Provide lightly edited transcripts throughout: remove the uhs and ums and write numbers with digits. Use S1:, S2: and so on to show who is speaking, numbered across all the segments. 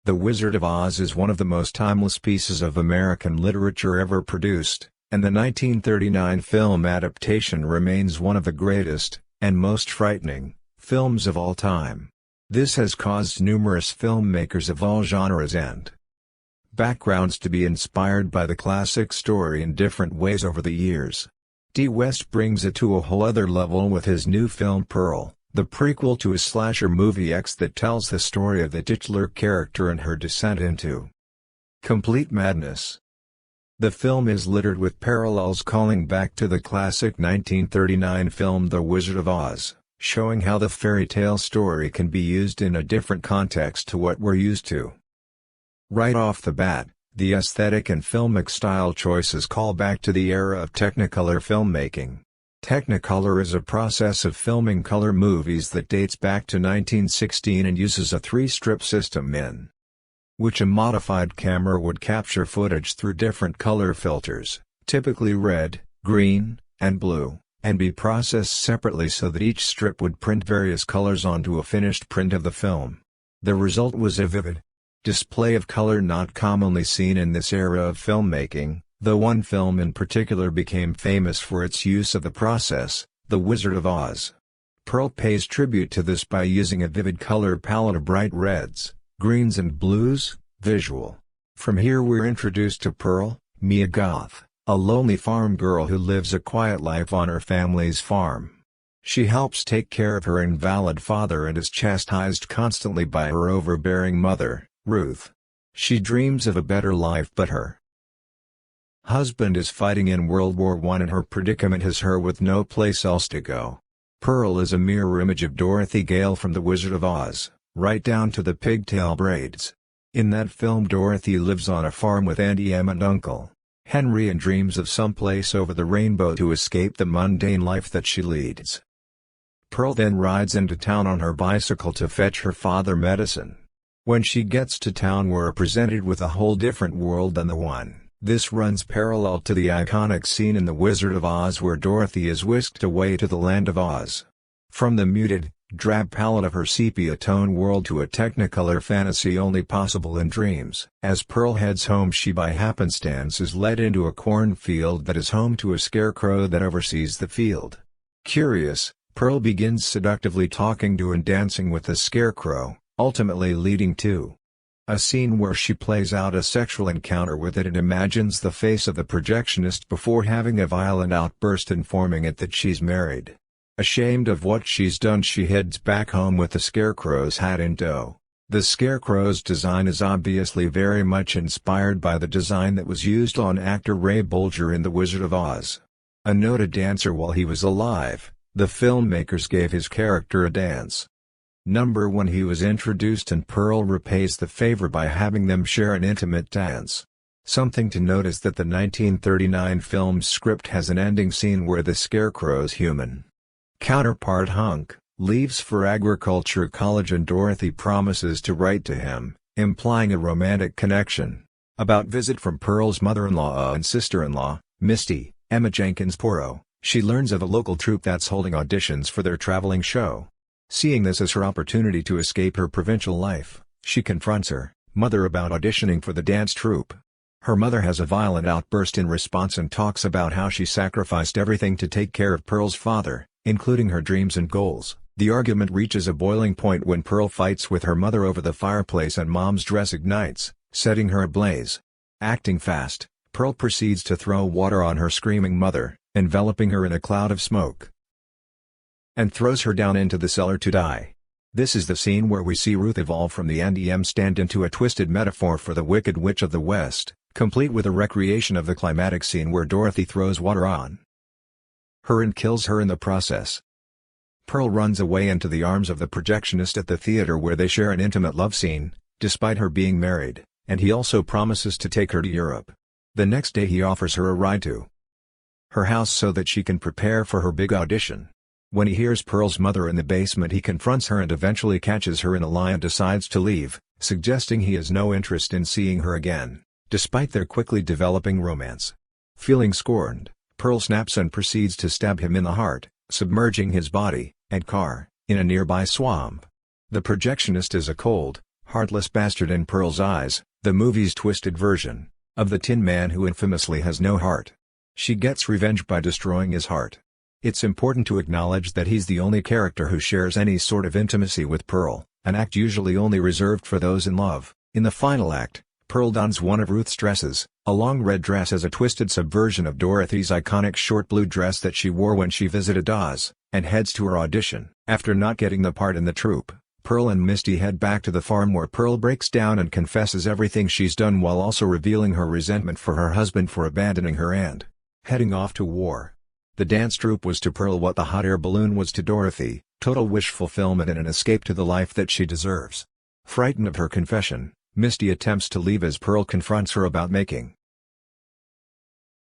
S1: The Wizard of Oz is one of the most timeless pieces of American literature ever produced, and the 1939 film adaptation remains one of the greatest, and most frightening, films of all time. This has caused numerous filmmakers of all genres and backgrounds to be inspired by the classic story in different ways over the years. D. West brings it to a whole other level with his new film Pearl, the prequel to his slasher movie X that tells the story of the titular character and her descent into complete madness. The film is littered with parallels calling back to the classic 1939 film The Wizard of Oz, showing how the fairy tale story can be used in a different context to what we're used to. Right off the bat, the aesthetic and filmic style choices call back to the era of Technicolor filmmaking. Technicolor is a process of filming color movies that dates back to 1916 and uses a three-strip system in which a modified camera would capture footage through different color filters, typically red, green, and blue, and be processed separately so that each strip would print various colors onto a finished print of the film. The result was a vivid display of color not commonly seen in this era of filmmaking, though one film in particular became famous for its use of the process, The Wizard of Oz. Pearl pays tribute to this by using a vivid color palette of bright reds, greens and blues. Visual. From here we're introduced to Pearl, Mia Goth, a lonely farm girl who lives a quiet life on her family's farm. She helps take care of her invalid father and is chastised constantly by her overbearing mother, Ruth. She dreams of a better life but her husband is fighting in World War I and her predicament has her with no place else to go. Pearl is a mirror image of Dorothy Gale from The Wizard of Oz, right down to the pigtail braids. In that film Dorothy lives on a farm with Auntie Em and Uncle Henry and dreams of some place over the rainbow to escape the mundane life that she leads. Pearl then rides into town on her bicycle to fetch her father medicine. When she gets to town we're presented with a whole different world than the one. This runs parallel to the iconic scene in The Wizard of Oz where Dorothy is whisked away to the land of Oz. From the muted, drab palette of her sepia-tone world to a Technicolor fantasy only possible in dreams. As Pearl heads home she by happenstance is led into a cornfield that is home to a scarecrow that oversees the field. Curious, Pearl begins seductively talking to and dancing with the scarecrow, ultimately leading to a scene where she plays out a sexual encounter with it and imagines the face of the projectionist before having a violent outburst informing it that she's married. Ashamed of what she's done she heads back home with the scarecrow's hat in tow. The scarecrow's design is obviously very much inspired by the design that was used on actor Ray Bolger in The Wizard of Oz. A noted dancer while he was alive, the filmmakers gave his character a dance number when he was introduced and Pearl repays the favor by having them share an intimate dance. Something to note is that the 1939 film's script has an ending scene where the scarecrow's human counterpart Hunk leaves for agriculture college and Dorothy promises to write to him, implying a romantic connection. About visit from Pearl's mother-in-law and sister-in-law, Misty, Emma Jenkins Porro, she learns of a local troupe that's holding auditions for their traveling show. Seeing this as her opportunity to escape her provincial life, she confronts her mother about auditioning for the dance troupe. Her mother has a violent outburst in response and talks about how she sacrificed everything to take care of Pearl's father, including her dreams and goals. The argument reaches a boiling point when Pearl fights with her mother over the fireplace and Mom's dress ignites, setting her ablaze. Acting fast, Pearl proceeds to throw water on her screaming mother, enveloping her in a cloud of smoke, and throws her down into the cellar to die. This is the scene where we see Ruth evolve from the Auntie Em stand into a twisted metaphor for the Wicked Witch of the West, complete with a recreation of the climatic scene where Dorothy throws water on her and kills her in the process. Pearl runs away into the arms of the projectionist at the theater where they share an intimate love scene, despite her being married, and he also promises to take her to Europe. The next day he offers her a ride to her house so that she can prepare for her big audition. When he hears Pearl's mother in the basement he confronts her and eventually catches her in a lie and decides to leave, suggesting he has no interest in seeing her again, despite their quickly developing romance. Feeling scorned, Pearl snaps and proceeds to stab him in the heart, submerging his body and car in a nearby swamp. The projectionist is a cold, Heartless bastard in Pearl's eyes, the movie's twisted version of the Tin Man who infamously has no heart. She gets revenge by destroying his heart. It's important to acknowledge that he's the only character who shares any sort of intimacy with Pearl, an act usually only reserved for those in love. In the final act, Pearl dons one of Ruth's dresses, a long red dress as a twisted subversion of Dorothy's iconic short blue dress that she wore when she visited Oz, and heads to her audition. After not getting the part in the troupe, Pearl and Misty head back to the farm where Pearl breaks down and confesses everything she's done while also revealing her resentment for her husband for abandoning her and heading off to war. The dance troupe was to Pearl what the hot air balloon was to Dorothy, total wish fulfillment and an escape to the life that she deserves. Frightened of her confession, Misty attempts to leave as Pearl confronts her about making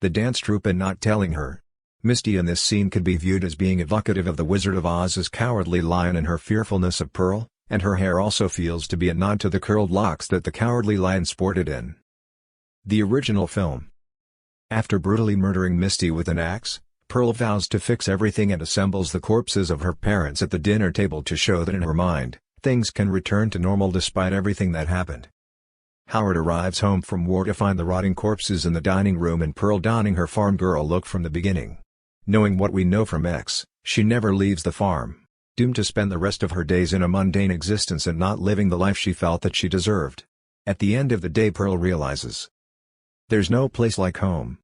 S1: the dance troupe and not telling her. Misty in this scene could be viewed as being evocative of the Wizard of Oz's Cowardly Lion and her fearfulness of Pearl, and her hair also feels to be a nod to the curled locks that the Cowardly Lion sported in the original film. After brutally murdering Misty with an axe, Pearl vows to fix everything and assembles the corpses of her parents at the dinner table to show that in her mind, things can return to normal despite everything that happened. Howard arrives home from war to find the rotting corpses in the dining room and Pearl donning her farm girl look from the beginning. Knowing what we know from X, she never leaves the farm, doomed to spend the rest of her days in a mundane existence and not living the life she felt that she deserved. At the end of the day Pearl realizes there's no place like home,